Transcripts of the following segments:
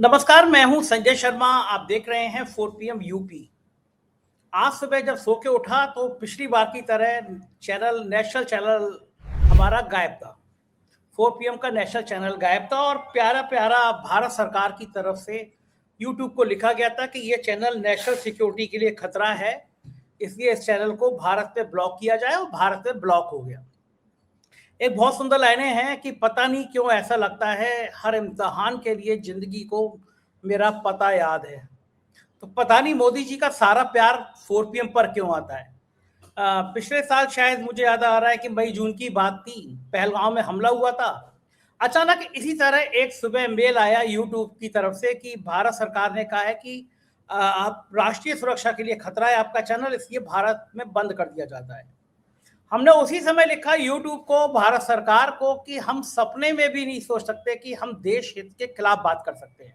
नमस्कार, मैं हूं संजय शर्मा। आप देख रहे हैं 4 PM यूपी। आज सुबह जब सो के उठा तो पिछली बार की तरह नेशनल चैनल हमारा गायब था। 4 PM का नेशनल चैनल गायब था और प्यारा प्यारा भारत सरकार की तरफ से यूट्यूब को लिखा गया था कि ये चैनल नेशनल सिक्योरिटी के लिए खतरा है, इसलिए इस चैनल को भारत में ब्लॉक किया जाए, और भारत में ब्लॉक हो गया। एक बहुत सुंदर लाइनें हैं कि पता नहीं क्यों ऐसा लगता है हर इम्तिहान के लिए जिंदगी को मेरा पता याद है। तो पता नहीं मोदी जी का सारा प्यार 4 PM पर क्यों आता है। पिछले साल शायद मुझे याद आ रहा है कि मई जून की बात थी, पहलगांव में हमला हुआ था। अचानक इसी तरह एक सुबह मेल आया यूट्यूब की तरफ से कि भारत सरकार ने कहा है कि आप राष्ट्रीय सुरक्षा के लिए खतरा है आपका चैनल, इसलिए भारत में बंद कर दिया जाता है। हमने उसी समय लिखा यूट्यूब को, भारत सरकार को, कि हम सपने में भी नहीं सोच सकते कि हम देश हित के खिलाफ बात कर सकते हैं।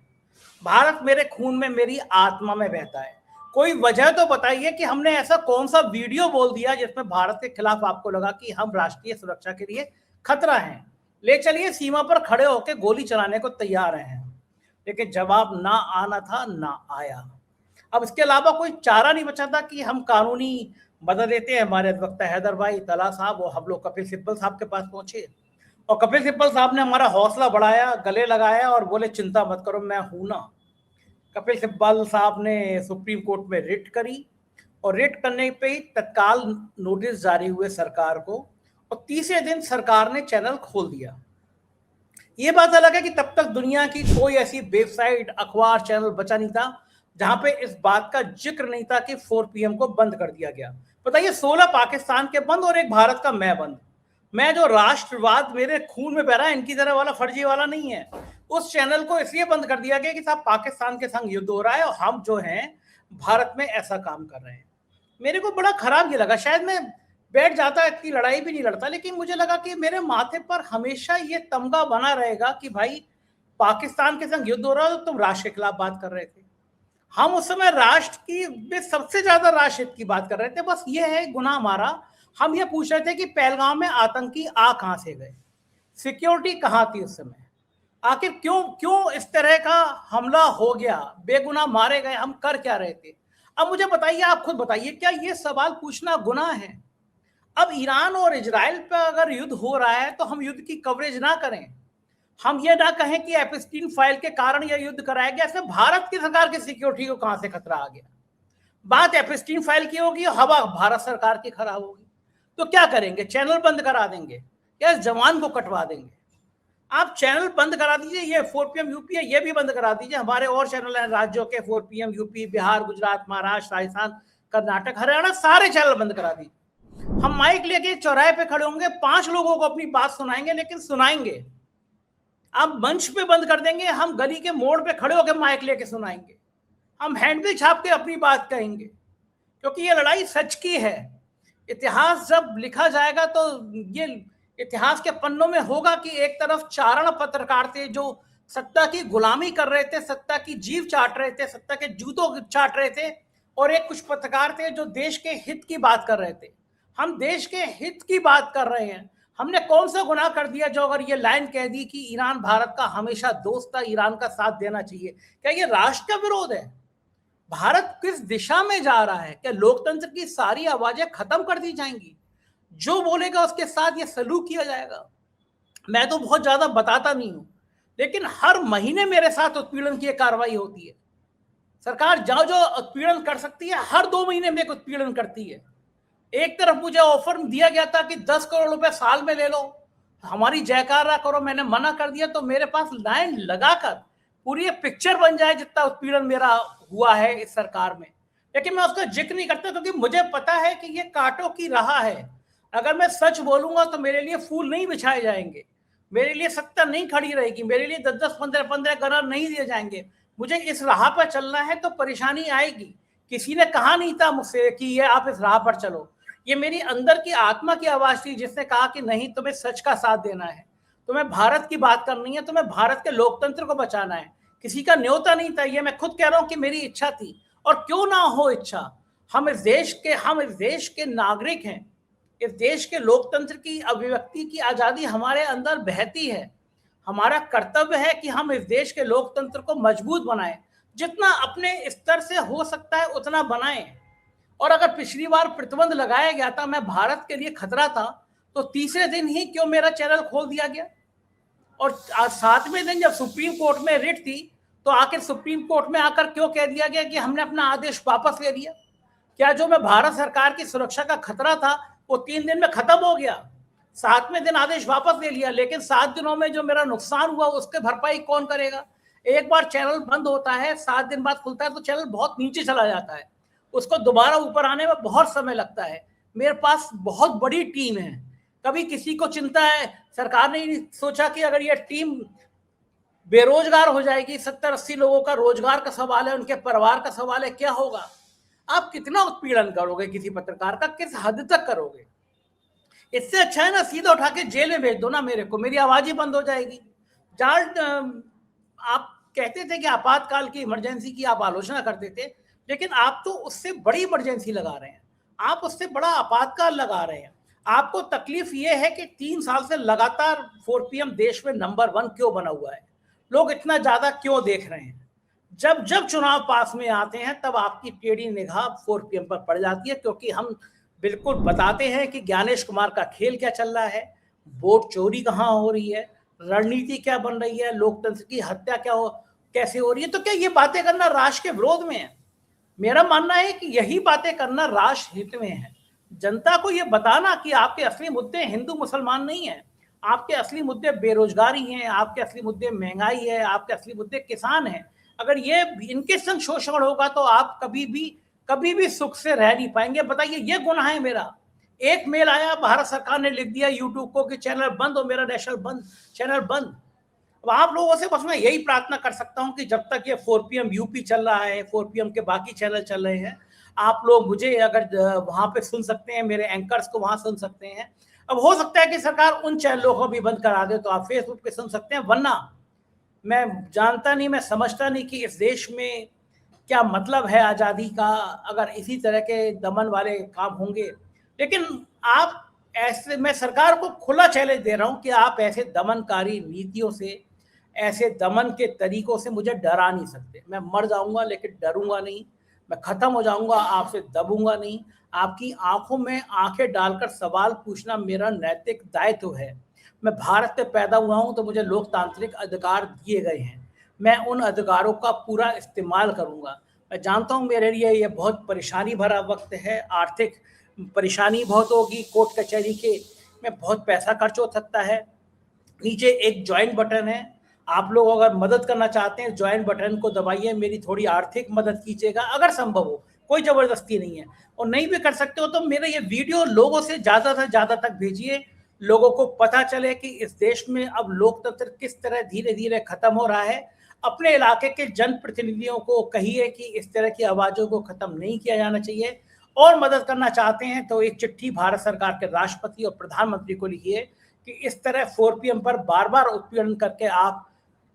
भारत मेरे खून में, मेरी आत्मा में बहता है। कोई वजह तो बताइए कि हमने ऐसा कौन सा वीडियो बोल दिया जिसमें भारत के खिलाफ आपको लगा कि हम राष्ट्रीय सुरक्षा के लिए खतरा हैं। ले चलिए, सीमा पर खड़े होकर गोली चलाने को तैयार हैं, लेकिन जवाब ना आना था, ना आया। अब इसके अलावा कोई चारा नहीं बचा था कि हम कानूनी मदद देते हैं। हमारे अधिवक्ता हैदर भाई तला साहब और हम लोग कपिल सिब्बल साहब के पास पहुंचे, और कपिल सिब्बल साहब ने हमारा हौसला बढ़ाया, गले लगाया और बोले चिंता मत करो, मैं हूं ना। कपिल सिब्बल साहब ने सुप्रीम कोर्ट में रिट करी, और रिट करने पे ही तत्काल नोटिस जारी हुए सरकार को, और तीसरे दिन सरकार ने चैनल खोल दिया। ये बात अलग है कि तब तक दुनिया की कोई ऐसी वेबसाइट, अखबार, चैनल बचा नहीं था जहां पे इस बात का जिक्र नहीं था कि 4 PM को बंद कर दिया गया। बताइए, 16 पाकिस्तान के बंद और एक भारत का मैं बंद। मैं जो राष्ट्रवाद मेरे खून में बह रहा है, इनकी तरह वाला फर्जी वाला नहीं है। उस चैनल को इसलिए बंद कर दिया गया कि साहब पाकिस्तान के संग युद्ध हो रहा है और हम जो हैं भारत में ऐसा काम कर रहे हैं। मेरे को बड़ा खराब ये लगा। शायद मैं बैठ जाता, इतनी लड़ाई भी नहीं लड़ता, लेकिन मुझे लगा कि मेरे माथे पर हमेशा ये तमगा बना रहेगा कि भाई पाकिस्तान के संग युद्ध हो रहा है तो तुम राष्ट्र के खिलाफ बात कर रहे थे। हम उस समय राष्ट्र की सबसे ज्यादा राष्ट्र हित की बात कर रहे थे। बस ये है गुनाह हमारा। हम ये पूछ रहे थे कि पहलगांव में आतंकी आ कहां से गए, सिक्योरिटी कहां थी उस समय, आखिर क्यों क्यों इस तरह का हमला हो गया, बेगुनाह मारे गए, हम कर क्या रहे थे। अब मुझे बताइए, आप खुद बताइए, क्या ये सवाल पूछना गुनाह है? अब ईरान और इजराइल पर अगर युद्ध हो रहा है तो हम युद्ध की कवरेज ना करें, हम ये ना कहें कि एपस्टीन फाइल के कारण यह युद्ध कराया गया। इसमें भारत की सरकार की सिक्योरिटी को कहां से खतरा आ गया? बात एपस्टीन फाइल की होगी, हवा भारत सरकार की खराब होगी। तो क्या करेंगे? चैनल बंद करा देंगे या इस जवान को कटवा देंगे? आप चैनल बंद करा दीजिए, ये 4 PM यूपी है, ये भी बंद करा दीजिए। हमारे और चैनल हैं राज्यों के, 4 PM यूपी, बिहार, गुजरात, महाराष्ट्र, राजस्थान, कर्नाटक, हरियाणा, सारे चैनल बंद करा दीजिए। हम माइक लेके चौराहे पे खड़े होंगे, 5 लोगों को अपनी बात सुनाएंगे, लेकिन सुनाएंगे। आप मंच पे बंद कर देंगे, हम गली के मोड़ पे खड़े होकर माइक लेके सुनाएंगे। हम हैंडबिल छाप के अपनी बात कहेंगे, क्योंकि ये लड़ाई सच की है। इतिहास जब लिखा जाएगा तो ये इतिहास के पन्नों में होगा कि एक तरफ चारण पत्रकार थे जो सत्ता की गुलामी कर रहे थे, सत्ता की जीभ चाट रहे थे, सत्ता के जूतों चाट रहे थे, और एक कुछ पत्रकार थे जो देश के हित की बात कर रहे थे। हम देश के हित की बात कर रहे हैं। हमने कौन सा गुनाह कर दिया जो अगर ये लाइन कह दी कि ईरान भारत का हमेशा दोस्त था, ईरान का साथ देना चाहिए? क्या ये राष्ट्र का विरोध है? भारत किस दिशा में जा रहा है? क्या लोकतंत्र की सारी आवाजें खत्म कर दी जाएंगी? जो बोलेगा उसके साथ ये सलूक किया जाएगा? मैं तो बहुत ज्यादा बताता नहीं हूं, लेकिन हर महीने मेरे साथ उत्पीड़न की कार्रवाई होती है। सरकार जो जो उत्पीड़न कर सकती है, हर 2 महीने में उत्पीड़न करती है। एक तरफ मुझे ऑफर दिया गया था कि 10 करोड़ रुपए साल में ले लो, हमारी जयकारा करो, मैंने मना कर दिया। तो मेरे पास लाइन लगाकर पूरी पिक्चर बन जाए जितना उत्पीड़न मेरा हुआ है इस सरकार में, लेकिन मैं उसका जिक्र नहीं करता, क्योंकि मुझे पता है कि ये कांटों की राह है। अगर मैं सच बोलूंगा तो मेरे लिए फूल नहीं बिछाए जाएंगे, मेरे लिए सत्ता नहीं खड़ी रहेगी, मेरे लिए 10-10, 15-15 करोड़ नहीं दिए जाएंगे। मुझे इस राह पर चलना है तो परेशानी आएगी। किसी ने कहा नहीं था मुझसे कि ये आप इस राह पर चलो। ये मेरी अंदर की आत्मा की आवाज थी जिसने कहा कि नहीं, तुम्हें सच का साथ देना है, तुम्हें भारत की बात करनी है, तुम्हें भारत के लोकतंत्र को बचाना है। किसी का न्योता नहीं था, ये मैं खुद कह रहा हूं कि मेरी इच्छा थी। और क्यों ना हो इच्छा, हम इस देश के नागरिक हैं। इस देश के लोकतंत्र की अभिव्यक्ति की आजादी हमारे अंदर बहती है। हमारा कर्तव्य है कि हम इस देश के लोकतंत्र को मजबूत बनाएं, जितना अपने स्तर से हो सकता है उतना बनाएं। और अगर पिछली बार प्रतिबंध लगाया गया था, मैं भारत के लिए खतरा था, तो तीसरे दिन ही क्यों मेरा चैनल खोल दिया गया? और सातवें दिन जब सुप्रीम कोर्ट में रिट थी, तो आखिर सुप्रीम कोर्ट में आकर क्यों कह दिया गया कि हमने अपना आदेश वापस ले लिया? क्या जो मैं भारत सरकार की सुरक्षा का खतरा था वो 3 दिन में खत्म हो गया? 7वें दिन आदेश वापस ले लिया, लेकिन 7 दिनों में जो मेरा नुकसान हुआ उसके भरपाई कौन करेगा? एक बार चैनल बंद होता है, 7 दिन बाद खुलता है तो चैनल बहुत नीचे चला जाता है, उसको दोबारा ऊपर आने में बहुत समय लगता है। मेरे पास बहुत बड़ी टीम है, कभी किसी को चिंता है? सरकार ने सोचा कि अगर ये टीम बेरोजगार हो जाएगी, 70-80 लोगों का रोजगार का सवाल है, उनके परिवार का सवाल है, क्या होगा? आप कितना उत्पीड़न करोगे किसी पत्रकार का, किस हद तक करोगे? इससे अच्छा है ना सीधा उठा के जेल में भेज दो ना मेरे को, मेरी आवाज ही बंद हो जाएगी। आप कहते थे कि आपातकाल की इमरजेंसी की आप आलोचना करते थे, लेकिन आप तो उससे बड़ी इमरजेंसी लगा रहे हैं, आप उससे बड़ा आपातकाल लगा रहे हैं। आपको तकलीफ ये है कि 3 साल से लगातार 4 PM देश में नंबर 1 क्यों बना हुआ है, लोग इतना ज्यादा क्यों देख रहे हैं? जब जब चुनाव पास में आते हैं तब आपकी टेढ़ी निगाह 4 PM पर पड़ जाती है, क्योंकि हम बिल्कुल बताते हैं कि ज्ञानेश कुमार का खेल क्या चल रहा है, वोट चोरी कहाँ हो रही है, रणनीति क्या बन रही है, लोकतंत्र की हत्या कैसे हो रही है। तो क्या ये बातें करना राष्ट्र के विरोध में है? मेरा मानना है कि यही बातें करना राष्ट्र हित में है। जनता को ये बताना कि आपके असली मुद्दे हिंदू मुसलमान नहीं है, आपके असली मुद्दे बेरोजगारी हैं, आपके असली मुद्दे महंगाई है, आपके असली मुद्दे किसान हैं। अगर ये इनके संग शोषण होगा तो आप कभी भी सुख से रह नहीं पाएंगे। बताइए, ये गुनाह है मेरा? एक मेल आया, भारत सरकार ने लिख दिया यूट्यूब को कि चैनल बंद हो, मेरा चैनल बंद। अब आप लोगों से बस मैं यही प्रार्थना कर सकता हूं कि जब तक ये 4 PM यूपी चल रहा है, 4 PM के बाकी चैनल चल रहे हैं, आप लोग मुझे अगर वहां पे सुन सकते हैं, मेरे एंकर्स को वहां सुन सकते हैं। अब हो सकता है कि सरकार उन चैनलों को भी बंद करा दे, तो आप फेसबुक पे सुन सकते हैं। वरना मैं जानता नहीं, मैं समझता नहीं कि इस देश में क्या मतलब है आज़ादी का, अगर इसी तरह के दमन वाले काम होंगे। लेकिन आप ऐसे, मैं सरकार को खुला चैलेंज दे रहा हूं कि आप ऐसे दमनकारी नीतियों से, ऐसे दमन के तरीकों से मुझे डरा नहीं सकते। मैं मर जाऊंगा लेकिन डरूंगा नहीं, मैं खत्म हो जाऊंगा, आपसे दबूंगा नहीं। आपकी आंखों में आंखें डालकर सवाल पूछना मेरा नैतिक दायित्व है। मैं भारत में पैदा हुआ हूं तो मुझे लोकतांत्रिक अधिकार दिए गए हैं, मैं उन अधिकारों का पूरा इस्तेमाल करूंगा। मैं जानता हूं मेरे लिए ये बहुत परेशानी भरा वक्त है, आर्थिक परेशानी बहुत होगी, कोर्ट कचहरी के में बहुत पैसा खर्च हो सकता है। नीचे एक ज्वाइन बटन है, आप लोग अगर मदद करना चाहते हैं ज्वाइन बटन को दबाइए, मेरी थोड़ी आर्थिक मदद कीजिएगा अगर संभव हो, कोई जबरदस्ती नहीं है। और नहीं भी कर सकते हो तो मेरा ये वीडियो लोगों से ज्यादा तक भेजिए, लोगों को पता चले कि इस देश में अब लोकतंत्र किस तरह धीरे धीरे खत्म हो रहा है। अपने इलाके के जनप्रतिनिधियों को कहिए कि इस तरह की आवाजों को खत्म नहीं किया जाना चाहिए। और मदद करना चाहते हैं तो एक चिट्ठी भारत सरकार के राष्ट्रपति और प्रधानमंत्री को लिखिए कि इस तरह 4 PM पर बार बार उत्पीड़न करके आप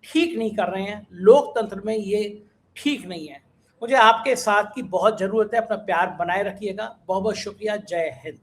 ठीक नहीं कर रहे हैं, लोकतंत्र में ये ठीक नहीं है। मुझे आपके साथ की बहुत जरूरत है, अपना प्यार बनाए रखिएगा। बहुत बहुत शुक्रिया। जय हिंद।